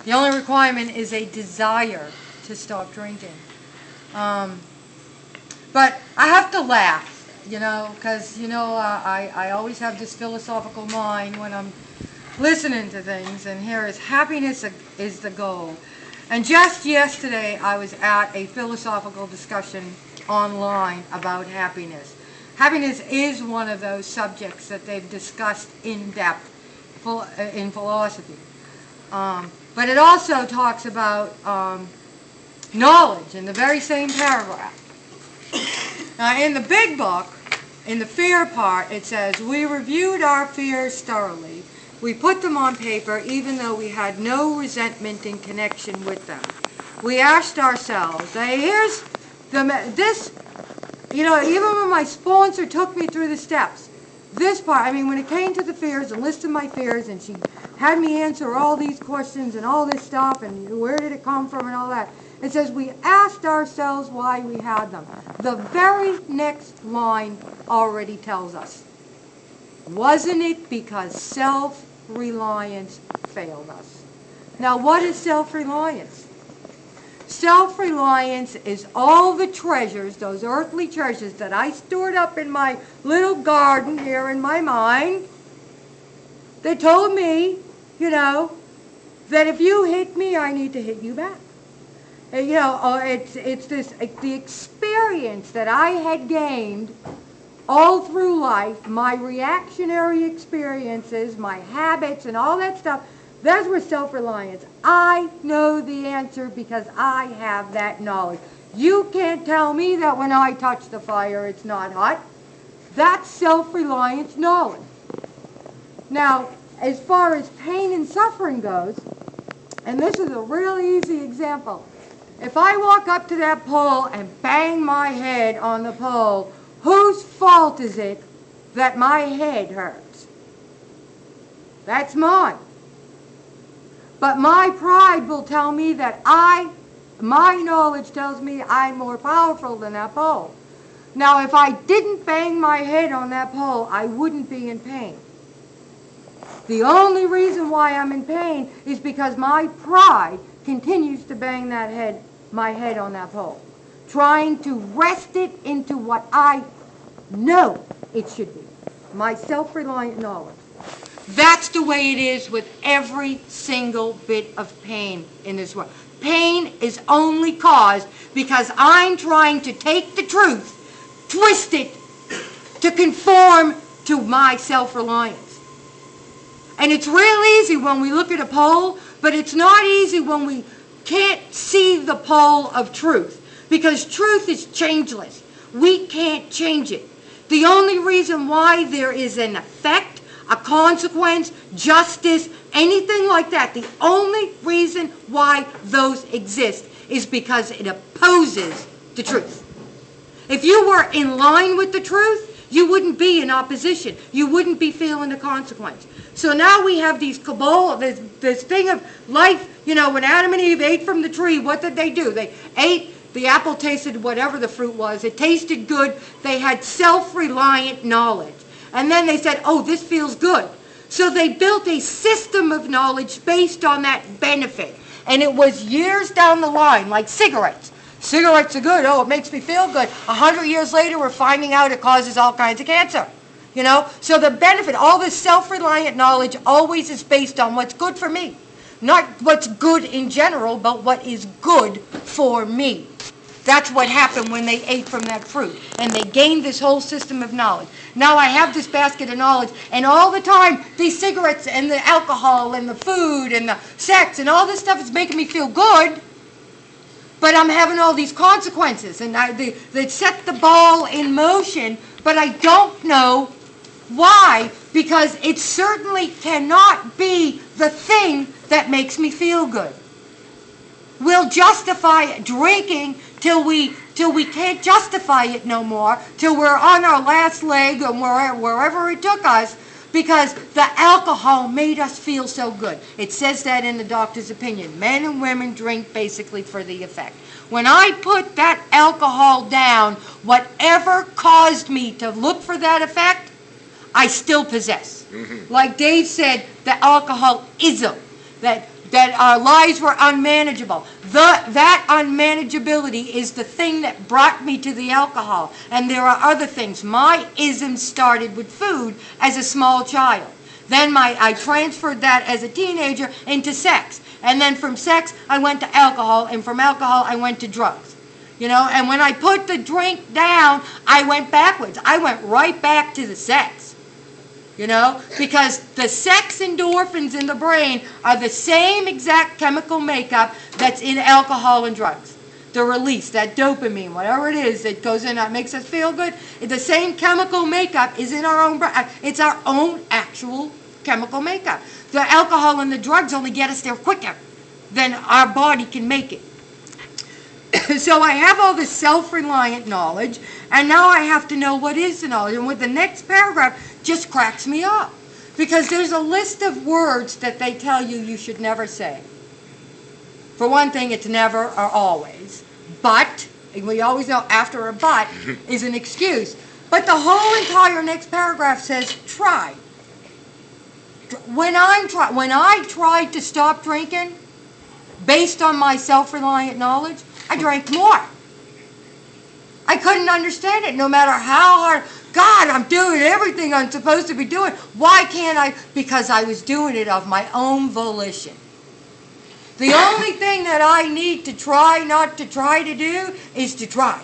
The only requirement is a desire to stop drinking. But I have to laugh, because, I always have this philosophical mind when I'm listening to things, and here is happiness is the goal. And just yesterday I was at a philosophical discussion online about happiness. Happiness is one of those subjects that they've discussed in depth in philosophy. But it also talks about knowledge in the very same paragraph. Now in the big book, in the fear part, it says, we reviewed our fears thoroughly. We put them on paper even though we had no resentment in connection with them. We asked ourselves, here's this, even when my sponsor took me through the steps, this part, when it came to the fears and listed my fears, and she had me answer all these questions and all this stuff and where did it come from and all that, it says we asked ourselves why we had them. The very next line already tells us. Wasn't it because self-reliance failed us? Now what is self-reliance? Self-reliance is all the treasures, those earthly treasures that I stored up in my little garden here in my mind. They told me, that if you hit me, I need to hit you back. It's the experience that I had gained all through life, my reactionary experiences, my habits, and all that stuff. That's where self-reliance. I know the answer because I have that knowledge. You can't tell me that when I touch the fire it's not hot. That's self-reliance knowledge. Now, as far as pain and suffering goes, and this is a really easy example. If I walk up to that pole and bang my head on the pole, whose fault is it that my head hurts? That's mine. But my pride will tell me that my knowledge tells me I'm more powerful than that pole. Now, if I didn't bang my head on that pole, I wouldn't be in pain. The only reason why I'm in pain is because my pride continues to bang my head on that pole, trying to wrest it into what I know it should be, my self-reliant knowledge. That's the way it is with every single bit of pain in this world. Pain is only caused because I'm trying to take the truth, twist it to conform to my self-reliance. And it's real easy when we look at a pole, but it's not easy when we can't see the pole of truth, because truth is changeless. We can't change it. The only reason why there is an effect, a consequence, justice, anything like that, the only reason why those exist is because it opposes the truth. If you were in line with the truth, you wouldn't be in opposition. You wouldn't be feeling the consequence. So now we have these cabal, this thing of life, when Adam and Eve ate from the tree, what did they do? They ate, the apple tasted whatever the fruit was. It tasted good. They had self-reliant knowledge. And then they said, oh, this feels good. So they built a system of knowledge based on that benefit. And it was years down the line, like cigarettes. Cigarettes are good. Oh, it makes me feel good. 100 years later, we're finding out it causes all kinds of cancer. So the benefit, all this self-reliant knowledge always is based on what's good for me. Not what's good in general, but what is good for me. That's what happened when they ate from that fruit. And they gained this whole system of knowledge. Now I have this basket of knowledge, and all the time, these cigarettes and the alcohol and the food and the sex and all this stuff is making me feel good. But I'm having all these consequences, and they set the ball in motion, but I don't know why, because it certainly cannot be the thing that makes me feel good. We'll justify drinking till we can't justify it no more, till we're on our last leg or wherever it took us, because the alcohol made us feel so good. It says that in the doctor's opinion. Men and women drink basically for the effect. When I put that alcohol down, whatever caused me to look for that effect, I still possess. Like Dave said, the alcoholism, that that our lives were unmanageable. That unmanageability is the thing that brought me to the alcohol. And there are other things. My ism started with food as a small child. Then I transferred that as a teenager into sex. And then from sex, I went to alcohol. And from alcohol, I went to drugs. You know, and when I put the drink down, I went backwards. I went right back to the sex. You know, because the sex endorphins in the brain are the same exact chemical makeup that's in alcohol and drugs. The release, that dopamine, whatever it is that goes in that makes us feel good, the same chemical makeup is in our own brain. It's our own actual chemical makeup. The alcohol and the drugs only get us there quicker than our body can make it. So I have all this self-reliant knowledge, and now I have to know what is the knowledge. And with the next paragraph just cracks me up, because there's a list of words that they tell you you should never say. For one thing, it's never or always. But, and we always know after a but is an excuse. But the whole entire next paragraph says try. When I tried to stop drinking, based on my self-reliant knowledge, I drank more. I couldn't understand it, no matter how hard. God, I'm doing everything I'm supposed to be doing. Why can't I? Because I was doing it of my own volition. The only thing that I need to try not to try to do is to try.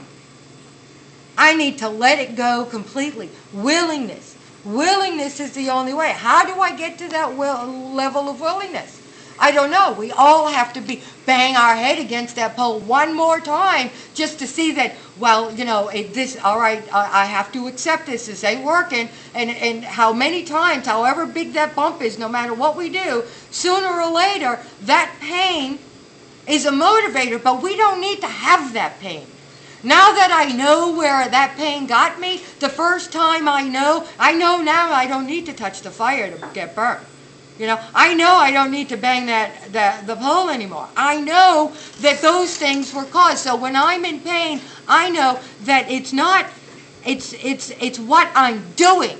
I need to let it go completely. Willingness. Willingness is the only way. How do I get to that level of willingness? I don't know. We all have to bang our head against that pole one more time just to see that, well, you know, all right, I have to accept this. This ain't working. And how many times, however big that bump is, no matter what we do, sooner or later, that pain is a motivator, but we don't need to have that pain. Now that I know where that pain got me, the first time I know now I don't need to touch the fire to get burned. You know I don't need to bang the pole anymore. I know that those things were caused. So when I'm in pain, I know that it's what I'm doing.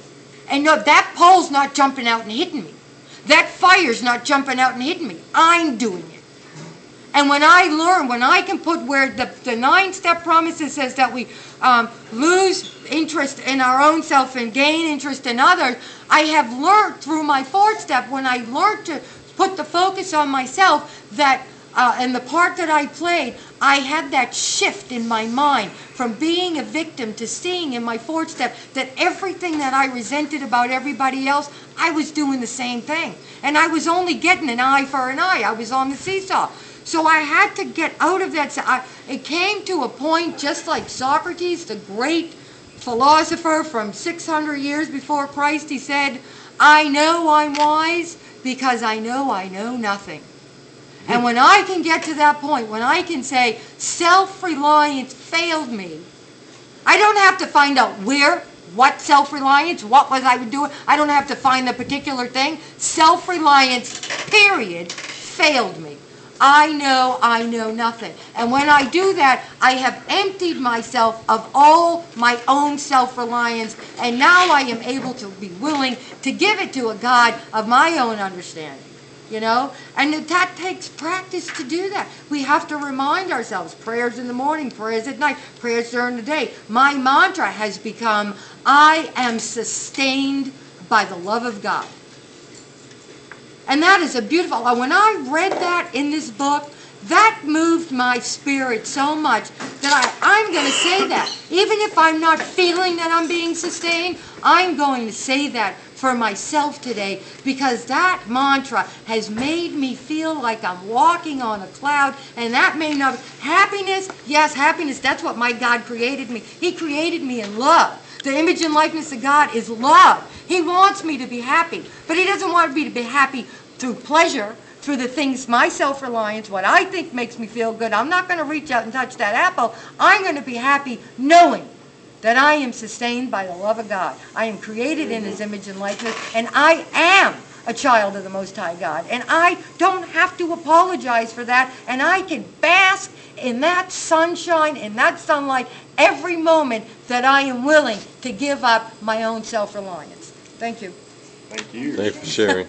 And no, that pole's not jumping out and hitting me. That fire's not jumping out and hitting me. I'm doing it. And when I learn, when I can put where the 9-step promises says that we lose interest in our own self and gain interest in others, I have learned through my 4th step, when I learned to put the focus on myself, that and the part that I played, I had that shift in my mind from being a victim to seeing in my 4th step that everything that I resented about everybody else, I was doing the same thing. And I was only getting an eye for an eye. I was on the seesaw. So I had to get out of that. It came to a point, just like Socrates, the great philosopher from 600 years before Christ, he said, I know I'm wise because I know nothing. And when I can get to that point, when I can say, self-reliance failed me, I don't have to find out what self-reliance, what was I doing. I don't have to find the particular thing. Self-reliance, period, failed me. I know nothing. And when I do that, I have emptied myself of all my own self-reliance, and now I am able to be willing to give it to a God of my own understanding. You know? And that takes practice to do that. We have to remind ourselves, prayers in the morning, prayers at night, prayers during the day. My mantra has become, I am sustained by the love of God. And that is a beautiful, when I read that in this book, that moved my spirit so much that I'm going to say that. Even if I'm not feeling that I'm being sustained, I'm going to say that for myself today, because that mantra has made me feel like I'm walking on a cloud. And that may not, happiness, yes, happiness, that's what my God created me. He created me in love. The image and likeness of God is love. He wants me to be happy, but He doesn't want me to be happy through pleasure, through the things, my self-reliance, what I think makes me feel good. I'm not going to reach out and touch that apple. I'm going to be happy knowing that I am sustained by the love of God. I am created in His image and likeness, and I am a child of the Most High God. And I don't have to apologize for that, and I can bask in that sunshine, in that sunlight, every moment that I am willing to give up my own self-reliance. Thank you. Thank you. Thanks for sharing.